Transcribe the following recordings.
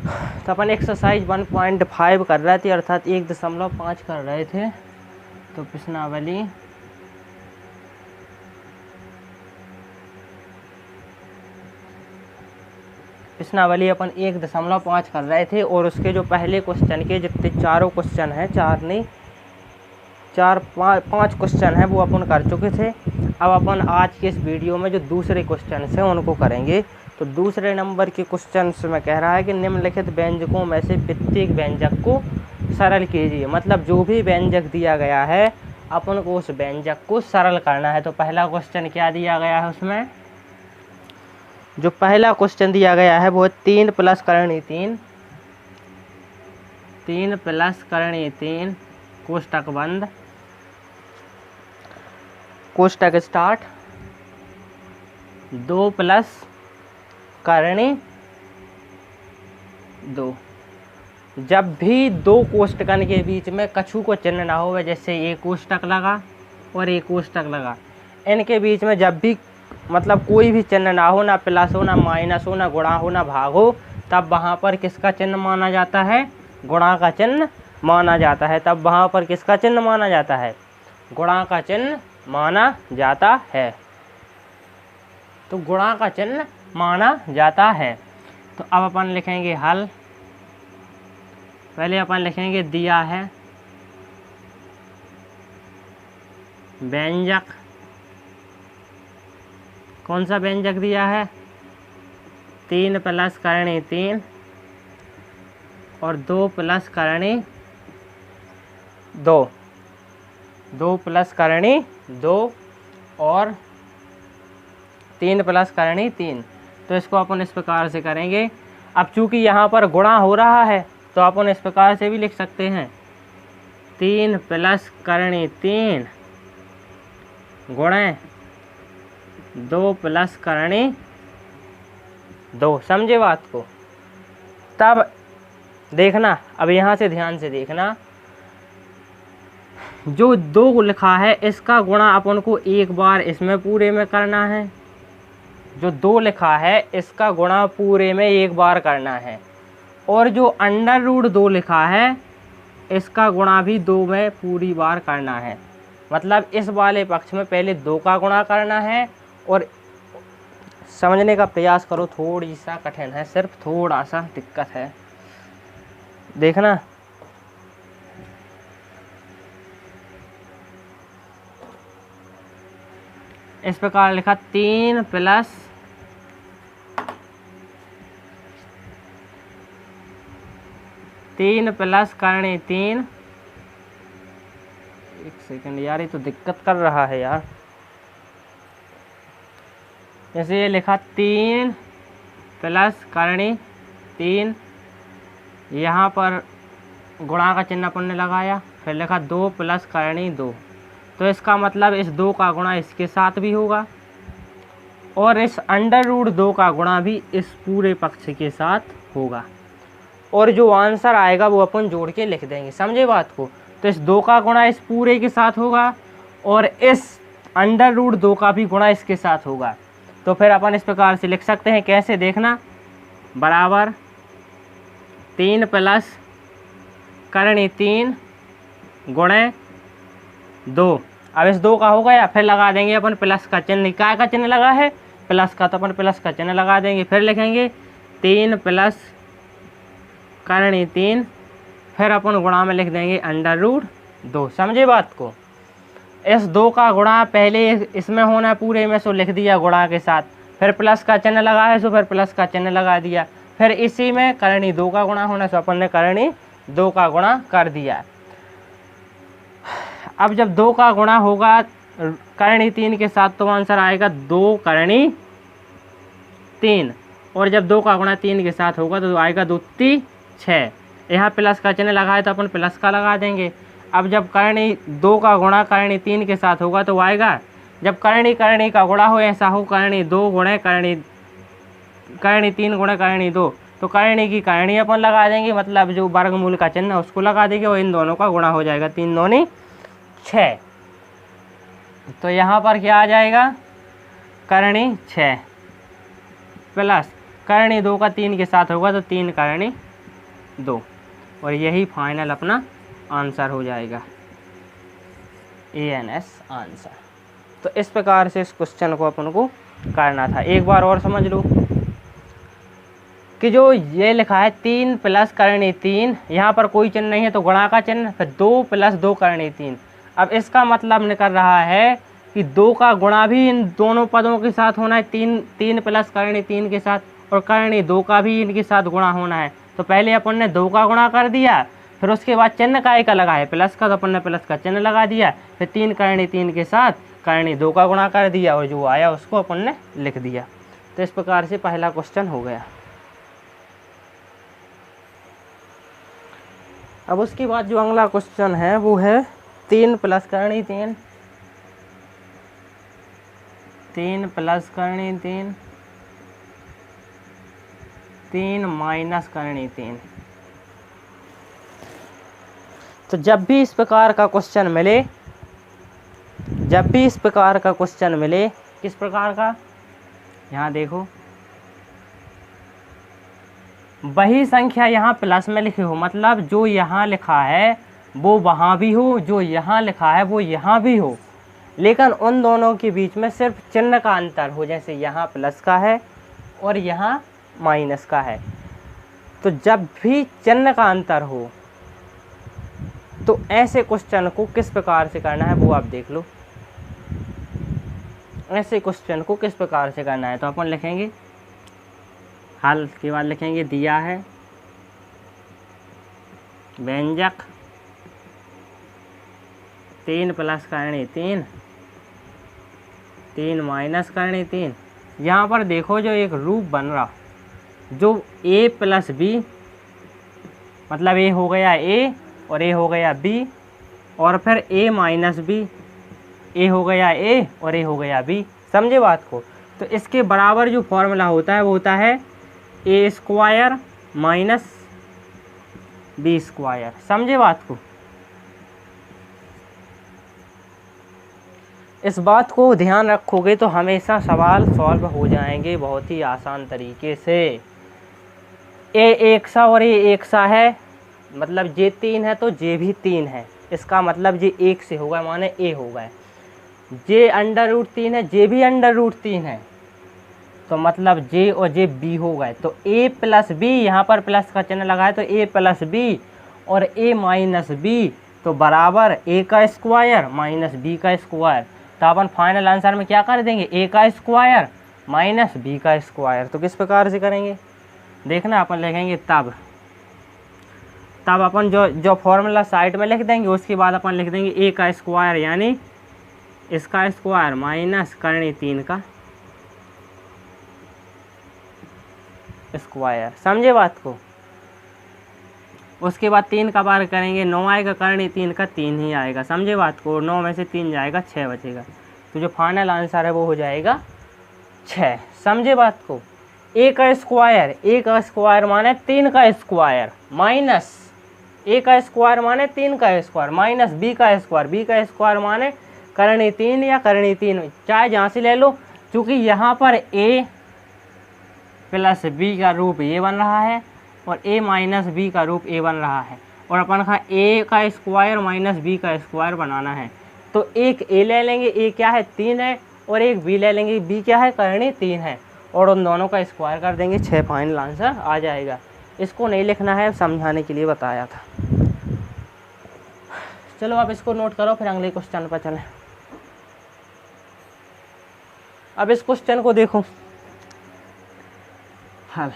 तो अपन एक्सरसाइज 1.5 कर रहे थे, अर्थात 1.5 कर रहे थे। तो प्रश्नावली अपन 1.5 कर रहे थे, और उसके जो पहले क्वेश्चन के जितने चारों क्वेश्चन हैं, 5 क्वेश्चन हैं वो अपन कर चुके थे। अब अपन आज के इस वीडियो में जो दूसरे क्वेश्चन हैं उनको करेंगे। तो दूसरे नंबर के क्वेश्चन में कह रहा है कि निम्नलिखित व्यंजकों में से प्रत्येक व्यंजक को सरल कीजिए। मतलब जो भी व्यंजक दिया गया है अपन को उस व्यंजक को सरल करना है। तो पहला क्वेश्चन क्या दिया गया है, उसमें जो पहला क्वेश्चन दिया गया है वो है 3 + करणी 3 कोष्टक बंद, कोष्टक स्टार्ट, 2 + करणी 2। जब भी दो कोष्टकन के बीच में कछु को चिन्ह ना हो, जैसे एक कोष्टक लगा और एक कोष्टक लगा, इनके बीच में जब भी मतलब कोई भी चिन्ह ना हो, ना प्लस हो, ना माइनस हो, ना गुणा हो, ना भाग हो, तब वहाँ पर किसका चिन्ह माना जाता है? गुणा का चिन्ह माना जाता है। तब वहाँ पर किसका चिन्ह माना जाता है? गुणा का चिन्ह माना जाता है। तो गुणा का चिन्ह माना जाता है। तो अब अपन लिखेंगे हल। पहले अपन लिखेंगे दिया है व्यंजक। कौन सा व्यंजक दिया है? 3 + करणी 3 और 2 + करणी 2, 2 + करणी 2 और 3 + करणी 3। तो इसको अपन इस प्रकार से करेंगे। अब चूंकि यहाँ पर गुणा हो रहा है तो अपन इस प्रकार से भी लिख सकते हैं, 3 + करणी 3 गुणे 2 + करणी 2। समझे बात को? तब देखना, अब यहाँ से ध्यान से देखना, जो 2 लिखा है इसका गुणा अपन को एक बार इसमें पूरे में करना है। जो 2 लिखा है इसका गुणा पूरे में एक बार करना है, और जो √2 लिखा है इसका गुणा भी 2 में पूरी बार करना है। मतलब इस वाले पक्ष में पहले 2 का गुणा करना है। और समझने का प्रयास करो, थोड़ी सा कठिन है, सिर्फ थोड़ा सा दिक्कत है, देखना। इस प्रकार लिखा 3 + करणी 3। एक सेकंड यार, ये तो दिक्कत कर रहा है यार। जैसे ये लिखा 3 + करणी 3, यहाँ पर गुणा का चिन्ह अपन ने लगाया, फिर लिखा 2 + करणी 2। तो इसका मतलब इस 2 का गुणा इसके साथ भी होगा, और इस √2 का गुणा भी इस पूरे पक्ष के साथ होगा, और जो आंसर आएगा वो अपन जोड़ के लिख देंगे। समझे बात को? तो इस 2 का गुणा इस पूरे के साथ होगा, और इस √2 का भी गुणा इसके साथ होगा। तो फिर अपन इस प्रकार से लिख सकते हैं, कैसे? देखना, बराबर 3 + करणी 3 गुणे 2। अब इस 2 का हो गया, फिर लगा देंगे अपन प्लस का चिन्ह। क्या का चिन्ह लगा है? प्लस का, तो अपन प्लस का चिन्ह लगा देंगे। फिर लिखेंगे 3 + करणी 3, फिर अपन गुणा में लिख देंगे √2। समझे बात को? इस 2 का गुणा पहले इसमें होना पूरे में, सो लिख दिया गुणा के साथ, फिर प्लस का चिन्ह लगा है सो फिर प्लस का चिन्ह लगा दिया, फिर इसी में करणी 2 का गुणा होना, सो अपन ने करणी 2 का गुणा कर दिया। अब जब 2 का गुणा होगा करणी 3 के साथ तो आंसर आएगा 2 करणी 3, और जब 2 का गुणा 3 के साथ होगा तो आएगा 2 × 6। यहाँ प्लस का चिन्ह लगा है तो अपन प्लस का लगा देंगे। अब जब करणी 2 का गुणा करणी 3 के साथ होगा तो आएगा, जब करणी का गुणा हो, ऐसा हो करणी 2 गुणे करणी 3 गुणे करणी 2, तो करणी की करणी अपन लगा देंगे, मतलब जो वर्गमूल का चिन्ह है उसको लगा देंगे, और इन दोनों का गुणा हो जाएगा, 3 दूनी 6। तो यहाँ पर क्या आ जाएगा? करणी 6 प्लस करणी 2 का 3 के साथ होगा तो 3 करणी 2, और यही फाइनल अपना आंसर हो जाएगा, ANS आंसर। तो इस प्रकार से इस क्वेश्चन को अपन को करना था। एक बार और समझ लो कि जो ये लिखा है 3 प्लस करणी 3, यहाँ पर कोई चिन्ह नहीं है तो गुणा का चिन्ह, फिर 2 प्लस 2 करणी 3। अब इसका मतलब निकल रहा है कि 2 का गुणा भी इन दोनों पदों के साथ होना है, 3 प्लस करणी 3 के साथ, और करणी 2 का भी इनके साथ गुणा होना है। तो पहले अपन ने 2 का गुणा कर दिया, फिर उसके बाद चिन्ह काय का लगा है प्लस का, तो अपन ने प्लस का चिन्ह लगा दिया, फिर 3 करणी 3 के साथ करणी 2 का गुणा कर दिया, और जो आया उसको अपन ने लिख दिया। तो इस प्रकार से पहला क्वेश्चन हो गया। अब उसके बाद जो अगला क्वेश्चन है वो है 3 प्लस करणी 3, 3 प्लस करणी 3, 3 माइनस करणी 3। तो जब भी इस प्रकार का क्वेश्चन मिले, जब भी इस प्रकार का क्वेश्चन मिले, किस प्रकार का, यहाँ देखो वही संख्या यहाँ प्लस में लिखी हो, मतलब जो यहाँ लिखा है वो वहाँ भी हो, जो यहाँ लिखा है वो यहाँ भी हो, लेकिन उन दोनों के बीच में सिर्फ चिन्ह का अंतर हो, जैसे यहाँ प्लस का है और यहाँ माइनस का है। तो जब भी चिन्ह का अंतर हो तो ऐसे क्वेश्चन को किस प्रकार से करना है वो आप देख लो। ऐसे क्वेश्चन को किस प्रकार से करना है, तो अपन लिखेंगे हल के बाद लिखेंगे दिया है व्यंजक 3 प्लस करणी 3, 3 माइनस करणी 3। यहाँ पर देखो जो एक रूप बन रहा, जो a प्लस बी, मतलब a हो गया a और a हो गया b, और फिर a माइनस b, a हो गया a और a हो गया b। समझे बात को। तो इसके बराबर जो फॉर्मूला होता है वो होता है a square minus b square. समझे बात को। इस बात को ध्यान रखोगे तो हमेशा सवाल सॉल्व हो जाएंगे बहुत ही आसान तरीके से। a एक सा और a एक सा है, मतलब j 3 है तो j भी 3 है, इसका मतलब j 1 से होगा, माने a होगा। j अंडर रूट 3 है, j भी अंडर रूट 3 है, तो मतलब j और j b हो गए। तो a प्लस बी, यहाँ पर प्लस का चिन्ह लगा है तो a प्लस बी और a माइनस बी, तो बराबर a का स्क्वायर माइनस b का स्क्वायर। तो अपन फाइनल आंसर में क्या कर देंगे, a का स्क्वायर माइनस b का स्क्वायर। तो किस प्रकार से करेंगे देखना, अपन लिखेंगे तब अपन जो फॉर्मूला साइड में लिख देंगे, उसके बाद अपन लिख देंगे a का स्क्वायर यानी इसका स्क्वायर माइनस करणी 3 का स्क्वायर। समझे बात को। उसके बाद 3 का बार करेंगे, 9 आएगा, करणी 3 का 3 ही आएगा। समझे बात को। 9 में से 3 जाएगा, 6 बचेगा, तो जो फाइनल आंसर है वो हो जाएगा 6। समझे बात को। a का स्क्वायर माने 3 का स्क्वायर माइनस a का स्क्वायर माने 3 का स्क्वायर माइनस b का स्क्वायर माने करणी 3 या करणी 3, चाहे जहाँ से ले लो, क्योंकि यहाँ पर a प्लस b का रूप a बन रहा है और a माइनस b का रूप a बन रहा है, और अपन का a का स्क्वायर माइनस b का स्क्वायर बनाना है। तो एक a ले लेंगे, a क्या है 3 है, और एक b ले लेंगे, b क्या है करणी 3 है, और उन दोनों का स्क्वायर कर देंगे, 6 फाइनल आंसर आ जाएगा। इसको नहीं लिखना है, समझाने के लिए बताया था। चलो अब इसको नोट करो, फिर अगले क्वेश्चन पर चलें। अब इस क्वेश्चन को देखो हल।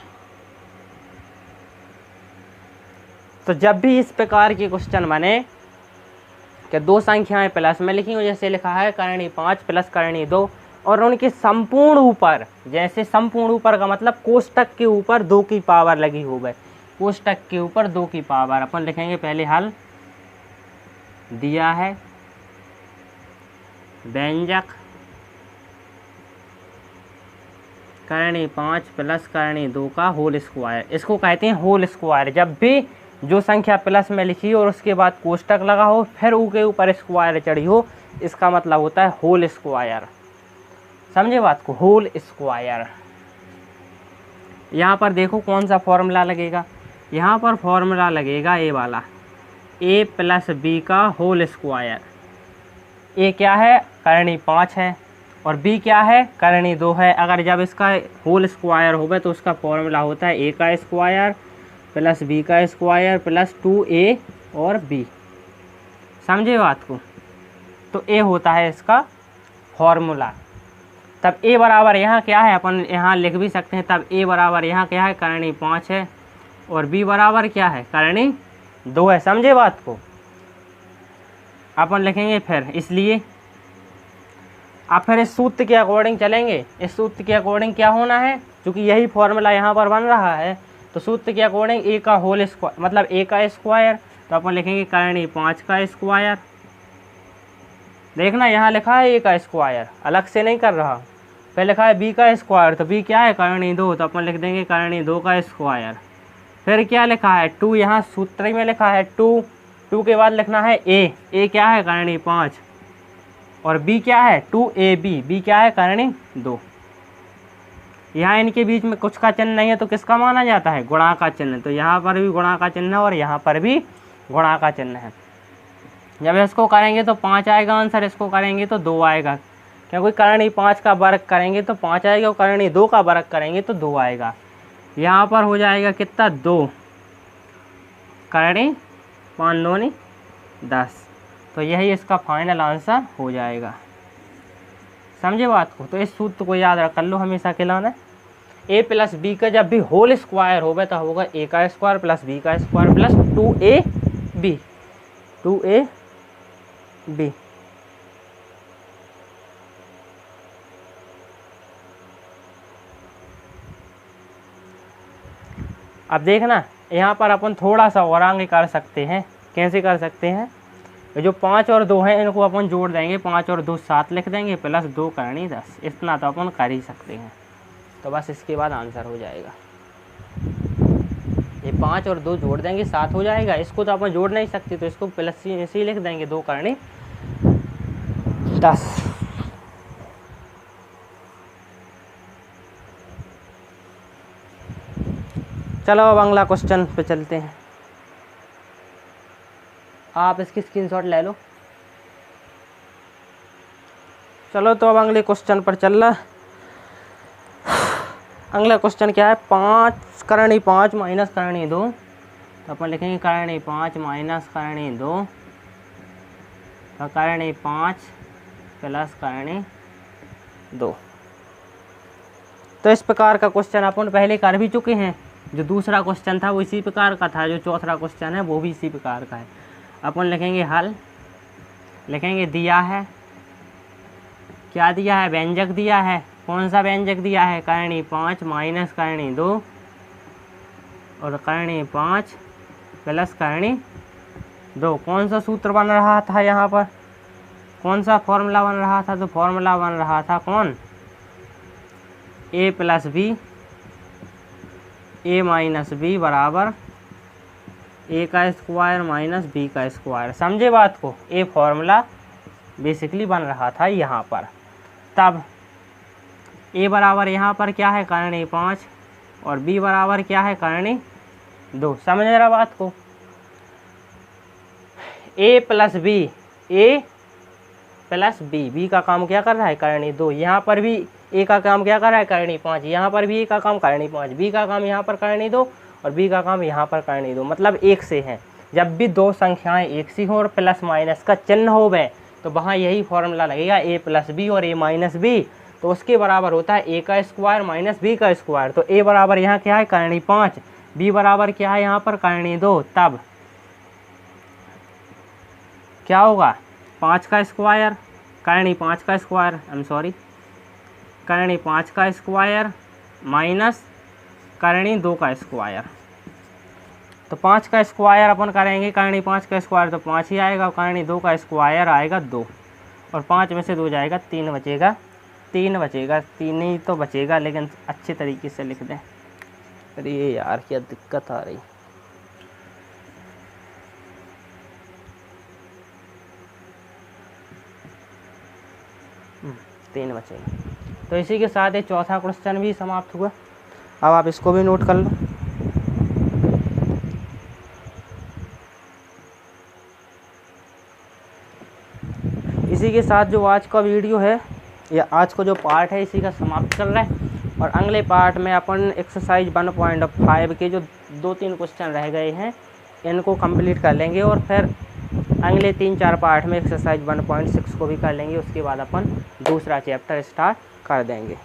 तो जब भी इस प्रकार के क्वेश्चन बने कि दो संख्याएं प्लस में लिखी हो, जैसे लिखा है करणी 5 प्लस करणी 2, और उनके संपूर्ण ऊपर, जैसे संपूर्ण ऊपर का मतलब कोष्टक के ऊपर 2 की पावर लगी हो गए, कोष्टक के ऊपर 2 की पावर। अपन लिखेंगे पहले हल दिया है व्यंजक करणी 5 प्लस करणी 2 का होल स्क्वायर। इसको कहते हैं होल स्क्वायर। जब भी जो संख्या प्लस में लिखी हो और उसके बाद कोष्टक लगा हो, फिर उसके ऊपर स्क्वायर चढ़ी हो, इसका मतलब होता है होल स्क्वायर। समझे बात को। Whole square. यहाँ पर देखो कौन सा फॉर्मूला लगेगा, यहाँ पर फॉर्मूला लगेगा ए वाला, ए प्लस बी का होल स्क्वायर। ए क्या है, करणी 5 है, और बी क्या है, करणी 2 है। अगर जब इसका होल स्क्वायर होगा तो उसका फॉर्मूला होता है ए का स्क्वायर प्लस बी का स्क्वायर प्लस 2a और b। समझे बात को? तो ए होता है इसका फॉर्मूला। तब ए बराबर यहाँ क्या है, अपन यहाँ लिख भी सकते हैं। तब ए बराबर यहाँ क्या है, करणी 5 है, और बी बराबर क्या है, करणी 2 है। समझे बात को? अपन लिखेंगे फिर, इसलिए आप फिर इस सूत्र के अकॉर्डिंग चलेंगे। इस सूत्र के अकॉर्डिंग क्या होना है, क्योंकि यही फॉर्मूला यहाँ पर बन रहा है, तो सूत्र के अकॉर्डिंग ए का होल स्क्वायर मतलब ए का स्क्वायर, तो अपन लिखेंगे करणी 5 का स्क्वायर। देखना यहाँ लिखा है ए का स्क्वायर, अलग से नहीं कर रहा। फिर लिखा है बी का स्क्वायर, तो बी क्या है, करणी 2, तो अपन लिख देंगे करणी 2 का स्क्वायर। फिर क्या लिखा है, 2, यहाँ सूत्र में लिखा है 2 के बाद लिखना है ए क्या है, करणी 5, और बी क्या है, 2ab, बी क्या है, करणी 2। यहाँ इनके बीच में कुछ का चिन्ह नहीं है तो किसका माना जाता है, गुणा का चिन्ह। तो यहाँ पर भी गुणा का चिन्ह है और यहाँ पर भी गुणा का चिन्ह है। जब इसको करेंगे तो 5 आएगा आंसर, इसको करेंगे तो 2 आएगा, क्योंकि करणी 5 का वर्ग करेंगे तो 5 आएगा और करणी 2 का वर्ग करेंगे तो 2 आएगा। यहाँ पर हो जाएगा कितना, 2, करणी 5 दूनी 10। तो यही इसका फाइनल आंसर हो जाएगा। समझे बात को? तो इस सूत्र को याद रख लो हमेशा के लिए। ए प्लस बी का जब भी होल स्क्वायर होगा तो होगा ए का स्क्वायर प्लस बी का स्क्वायर प्लस 2ab। अब देखना यहाँ पर अपन थोड़ा सा और आगे कर सकते हैं। कैसे कर सकते हैं, जो 5 और 2 हैं इनको अपन जोड़ देंगे, 5 और 2 7 लिख देंगे प्लस 2 करणी 10। इतना तो अपन कर ही सकते हैं। तो बस इसके बाद आंसर हो जाएगा। ये 5 और 2 जोड़ देंगे 7 हो जाएगा। इसको तो अपन जोड़ नहीं सकते तो इसको प्लस सी लिख देंगे, 2 करणी 10। चलो अब अगला क्वेश्चन पे चलते हैं। आप इसकी स्क्रीनशॉट ले लो। चलो तो अब अगले क्वेश्चन पर चल रहा। अगला क्वेश्चन क्या है, 5 करणी 5 माइनस करणी 2। तो अपन लिखेंगे करणी 5 माइनस करणी 2, तो करणी 5 प्लस करणी 2। तो इस प्रकार का क्वेश्चन अपन पहले कर भी चुके हैं। जो दूसरा क्वेश्चन था वो इसी प्रकार का था, जो चौथा क्वेश्चन है वो भी इसी प्रकार का है। अपन लिखेंगे हल, लिखेंगे दिया है, क्या दिया है, व्यंजक दिया है। कौन सा व्यंजक दिया है, करणी 5 माइनस करणी 2 और करणी 5 प्लस करणी 2। कौन सा सूत्र बन रहा था यहाँ पर, कौन सा फॉर्मूला बन रहा था, तो फॉर्मूला बन रहा था कौन, ए प्लस बी, ए माइनस बी बराबर ए का स्क्वायर माइनस बी का स्क्वायर। समझे बात को? ए फॉर्मूला बेसिकली बन रहा था यहाँ पर। तब ए बराबर यहाँ पर क्या है, करणी 5 और बी बराबर क्या है, करणी 2। समझ रहा बात को? ए प्लस बी, ए प्लस बी, बी का काम क्या कर रहा है, करणी 2। यहाँ पर भी ए का काम क्या कर रहा है, करणी 5। यहाँ पर भी ए का काम करणी 5, बी का काम यहाँ पर करणी 2 और बी का काम यहाँ पर करणी 2, मतलब एक से हैं। जब भी दो संख्याएं एक सी हो और प्लस माइनस का चिन्ह हो गए तो वहाँ यही फॉर्मूला लगेगा, ए प्लस बी और ए माइनस बी, तो उसके बराबर होता है ए का स्क्वायर माइनस बी का स्क्वायर। तो ए बराबर यहाँ क्या है, करणी 5, बी बराबर क्या है यहाँ पर, करणी 2। तब क्या होगा, 5 का स्क्वायर, करणी 5 का स्क्वायर, करणी 5 का स्क्वायर माइनस करणी 2 का स्क्वायर। तो 5 का स्क्वायर अपन करेंगे, करणी 5 का स्क्वायर तो 5 ही आएगा, करणी 2 का स्क्वायर आएगा 2, और 5 में से 2 जाएगा 3 बचेगा, 3 ही तो बचेगा, लेकिन अच्छे तरीके से लिख दें। अरे यार क्या दिक्कत आ रही। तीन बचेगा। तो इसी के साथ ये चौथा क्वेश्चन भी समाप्त हुआ। अब आप इसको भी नोट कर लो। इसी के साथ जो आज का वीडियो है या आज का जो पार्ट है इसी का समाप्त कर रहे हैं। और अगले पार्ट में अपन एक्सरसाइज 1.5 के जो 2-3 क्वेश्चन रह गए हैं इनको कंप्लीट कर लेंगे और फिर अगले 3-4 पार्ट में एक्सरसाइज 1.6 को भी कर लेंगे। उसके बाद अपन दूसरा चैप्टर स्टार्ट कर देंगे।